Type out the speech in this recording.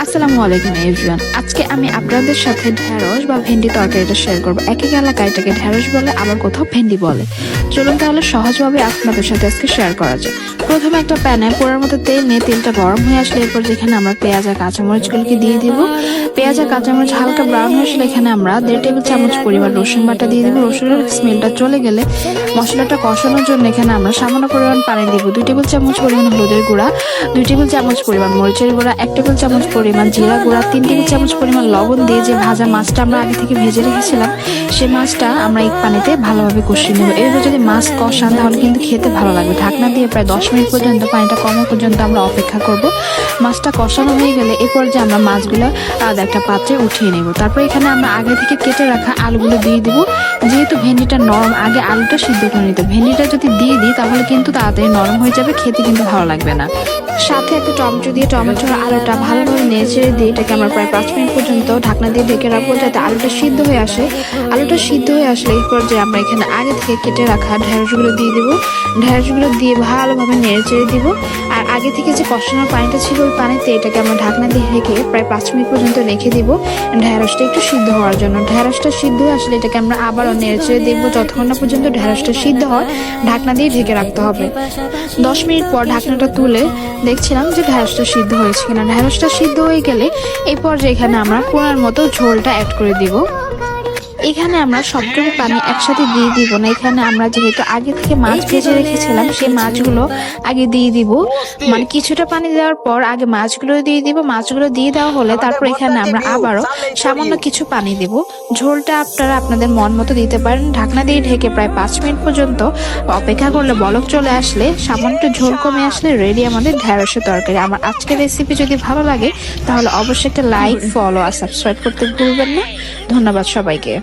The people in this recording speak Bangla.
আসসালামু আলাইকুম এভরিওয়ান। আজকে আমি আপনাদের সাথে ঢেঁড়স বা ভেন্ডি তরকারিটা শেয়ার করব। এক এক এলাকায় এটাকে ঢেঁড়স বলে, আবার কোথাও ভেন্ডি বলে। চলুন তাহলে সহজভাবে আপনাদের সাথে আজকে শেয়ার করা যায়। প্রথমে একটা প্যানে পোড়ার মতো তেল নিয়ে তেলটা গরম হয়ে আসলে এরপর যেখানে আমরা পেঁয়াজ আর কাঁচামরিচগুলোকে দিয়ে দিব। পেঁয়াজ আর কাঁচামরিচ হালকা ব্রাউন হয়ে আসলে এখানে আমরা 1.5 টেবিল চামচ পরিমাণ রসুন বাটা দিয়ে দিব। রসুনের স্মেলটা চলে গেলে মশলাটা কষানোর জন্য এখানে আমরা সামান্য পরিমাণ পানি দিব। 2 টেবিল চামচ পরিমাণ হলুদের গুঁড়া, 2 টেবিল চামচ পরিমাণ মরিচের গুঁড়া, 1 টেবিল চামচ পরিমাণ জিরা গুঁড়া, 3 টেবিল চামচ পরিমাণ লবণ দিয়ে যে ভাজা মাছটা আমরা আগে থেকে ভেজে রেখেছিলাম সেই মাছটা আমরা এই পানিতে ভালোভাবে কষিয়ে নেব। এভাবে যদি মাছ কষান তাহলে কিন্তু খেতে ভালো লাগবে। ঢাকনা দিয়ে প্রায় 10 মিনিট পর্যন্ত পানিটা কমা পর্যন্ত আমরা অপেক্ষা করব। মাছটা কষানো হয়ে গেলে এরপর যে আমরা মাছগুলো একটা পাত্রে উঠিয়ে নেব। তারপর এখানে আমরা আগে থেকে কেটে রাখা আলুগুলো দিয়ে দিব। যেহেতু ভেন্ডিটা নরম, আগে আলুটা সিদ্ধ করে নিতে। ভেন্ডিটা যদি দিয়ে দিই তাহলে কিন্তু তাড়াতাড়ি নরম হয়ে যাবে, খেতে কিন্তু ভালো লাগবে না। সাথে একটা টমেটো দিয়ে টমেটোর আলুটা ভালোভাবে নেড়ে দিয়ে এটাকে আমরা প্রায় 5 মিনিট পর্যন্ত ঢাকনা দিয়ে ঢেকে রাখবো যাতে আলুটা সিদ্ধ হয়ে আসে। আলুটা সিদ্ধ হয়ে আসলে এই পর্যায়ে আমরা এখানে আগে থেকে কেটে রাখা ঢেঁড়সগুলো দিয়ে দেবো। ঢেঁড়সগুলো দিয়ে ভালোভাবে নেড়ে দিব। আর আগে থেকে যে কষানোর পানিটা ছিল ওই পানিতে এটাকে আমরা ঢাকনা দিয়ে ঢেকে প্রায় 5 মিনিট পর্যন্ত রেখে দিব ঢেঁড়সটা একটু সিদ্ধ হওয়ার জন্য। ঢেঁড়সটা সিদ্ধ হয়ে আসলে এটাকে আমরা আবারও নেড়ে দেখবো যতক্ষণ না পর্যন্ত ঢেঁড়সটা সিদ্ধ হয় ঢাকনা দিয়ে ঢেকে রাখতে হবে। 10 মিনিট পর ঢাকনাটা তুলে দেখছিলাম যে ঢেঁড়সটা সিদ্ধ হয়েছে কিনা। ঢেঁড়সটা সিদ্ধ হয়ে গেলে এই পর্যায়ে এখানে আমরা কোনার মতো ঝোলটা অ্যাড করে দিব। এখানে আমরা সবটুকু পানি একসাথে দিয়ে দিব না। এখানে আমরা যেহেতু আগে থেকে মাছ ভেজে রেখেছিলাম সেই মাছগুলো আগে দিয়ে দিব। মানে কিছুটা পানি দেওয়ার পর আগে মাছগুলো দিয়ে দিব। মাছগুলো দিয়ে দেওয়া হলে তারপর এখানে আমরা আবারও সামান্য কিছু পানি দেব। ঝোলটা আপনারা আপনাদের মন মতো দিতে পারেন। ঢাকনা দিয়ে ঢেকে প্রায় 5 মিনিট পর্যন্ত অপেক্ষা করলে বলক চলে আসলে সামান্য ঝোল কমে আসলে রেডি আমাদের ঢেঁড়সের তরকারি। আমার আজকের রেসিপি যদি ভালো লাগে তাহলে অবশ্যই একটা লাইক, ফলো আর সাবস্ক্রাইব করতে ভুলবেন না। ধন্যবাদ সবাইকে।